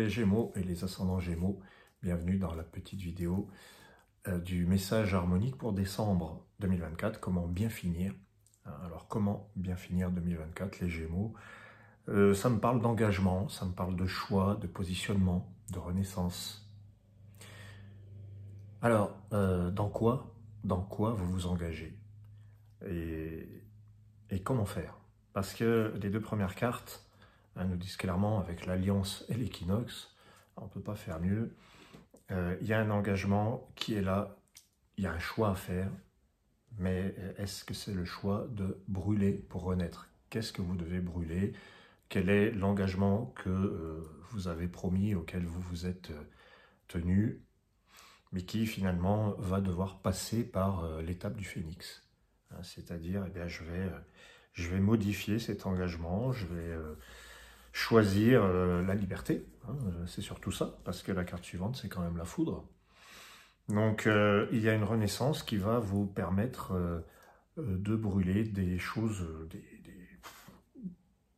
les Gémeaux et les ascendants Gémeaux, bienvenue dans la petite vidéo du message harmonique pour décembre 2024, comment bien finir. Alors comment bien finir 2024 les Gémeaux? Ça me parle d'engagement, ça me parle de choix, de positionnement, de renaissance. Alors, dans quoi vous vous engagez et comment faire? Parce que les deux premières cartes nous disent clairement, avec l'Alliance et l'Équinoxe, on ne peut pas faire mieux. Il y a un engagement qui est là, il y a un choix à faire, mais est-ce que c'est le choix de brûler pour renaître? Qu'est-ce que vous devez brûler? Quel est l'engagement que vous avez promis, auquel vous vous êtes tenu, mais qui finalement va devoir passer par l'étape du phénix? C'est-à-dire, eh bien, je vais modifier cet engagement, je vais choisir la liberté, c'est surtout ça, parce que la carte suivante, c'est quand même la foudre. Donc, il y a une renaissance qui va vous permettre de brûler des choses,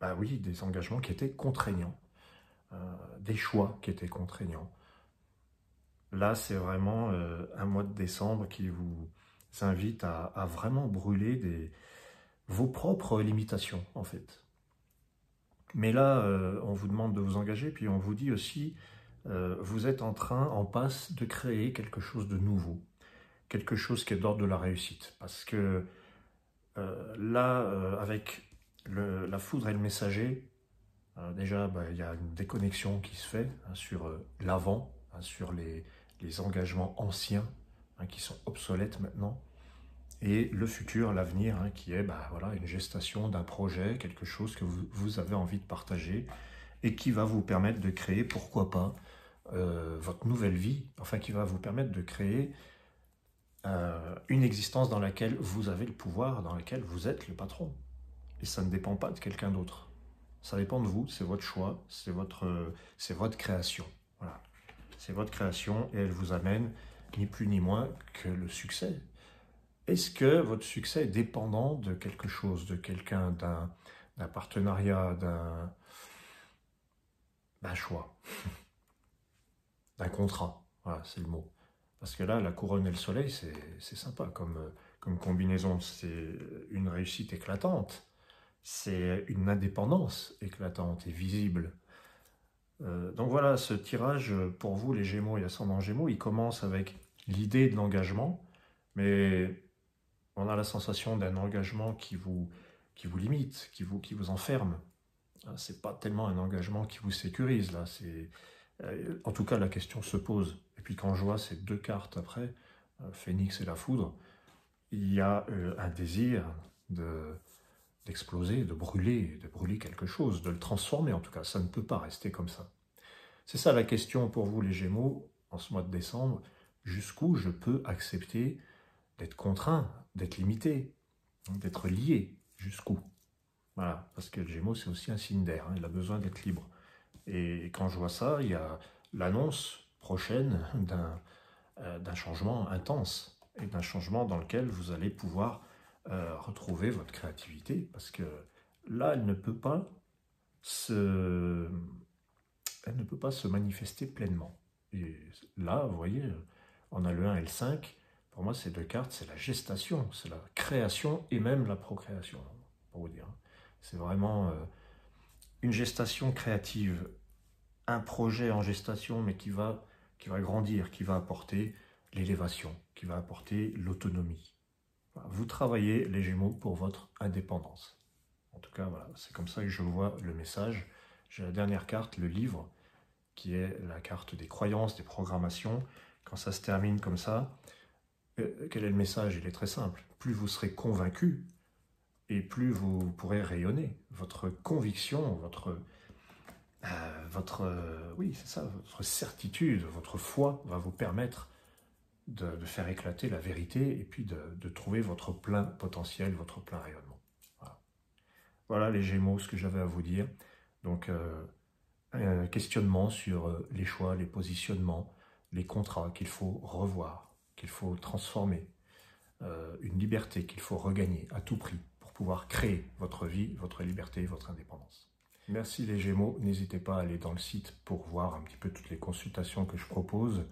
des engagements qui étaient contraignants, des choix qui étaient contraignants. Là, c'est vraiment un mois de décembre qui vous invite à vraiment brûler vos propres limitations, en fait. Mais là, on vous demande de vous engager, puis on vous dit aussi, vous êtes en passe de créer quelque chose de nouveau, quelque chose qui est d'ordre de la réussite. Parce que là, avec la foudre et le messager, déjà, il y a une déconnexion qui se fait sur l'avant, sur les engagements anciens, qui sont obsolètes maintenant, et le futur, l'avenir, qui est une gestation d'un projet, quelque chose que vous avez envie de partager, et qui va vous permettre de créer, pourquoi pas, votre nouvelle vie, enfin qui va vous permettre de créer une existence dans laquelle vous avez le pouvoir, dans laquelle vous êtes le patron. Et ça ne dépend pas de quelqu'un d'autre. Ça dépend de vous, c'est votre choix, c'est votre création. Voilà. C'est votre création et elle vous amène ni plus ni moins que le succès. Est-ce que votre succès est dépendant de quelque chose, de quelqu'un, d'un partenariat, d'un choix, d'un contrat? Voilà, c'est le mot. Parce que là, la couronne et le soleil, c'est sympa comme combinaison. C'est une réussite éclatante. C'est une indépendance éclatante et visible. Donc voilà, ce tirage pour vous, les Gémeaux et ascendants Gémeaux, il commence avec l'idée de l'engagement, mais on a la sensation d'un engagement qui vous limite, qui vous enferme. C'est pas tellement un engagement qui vous sécurise, là. En tout cas, la question se pose. Et puis quand je vois ces deux cartes après, Phénix et la foudre, il y a un désir d'exploser, de brûler quelque chose, de le transformer en tout cas. Ça ne peut pas rester comme ça. C'est ça la question pour vous, les Gémeaux, en ce mois de décembre. Jusqu'où je peux accepter d'être contraint, d'être limité, d'être lié, jusqu'où? Voilà, parce que le Gémeaux, c'est aussi un signe d'air, il a besoin d'être libre. Et quand je vois ça, il y a l'annonce prochaine d'un changement intense, et d'un changement dans lequel vous allez pouvoir retrouver votre créativité, parce que là, elle ne peut pas se manifester pleinement. Et là, vous voyez, on a le 1 et le 5, pour moi, ces deux cartes, c'est la gestation, c'est la création et même la procréation, pour vous dire. C'est vraiment une gestation créative, un projet en gestation, mais qui va grandir, qui va apporter l'élévation, qui va apporter l'autonomie. Vous travaillez, les Gémeaux, pour votre indépendance. En tout cas, voilà, c'est comme ça que je vois le message. J'ai la dernière carte, le livre, qui est la carte des croyances, des programmations. Quand ça se termine comme ça, quel est le message? Il est très simple. Plus vous serez convaincu, et plus vous pourrez rayonner. Votre conviction, votre certitude, votre foi va vous permettre de faire éclater la vérité et puis de trouver votre plein potentiel, votre plein rayonnement. Voilà les Gémeaux, ce que j'avais à vous dire. Donc, un questionnement sur les choix, les positionnements, les contrats qu'il faut revoir, qu'il faut transformer, une liberté qu'il faut regagner à tout prix pour pouvoir créer votre vie, votre liberté, votre indépendance. Merci les Gémeaux. N'hésitez pas à aller dans le site pour voir un petit peu toutes les consultations que je propose.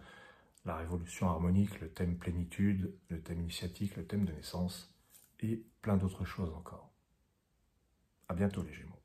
La révolution harmonique, le thème plénitude, le thème initiatique, le thème de naissance et plein d'autres choses encore. À bientôt les Gémeaux.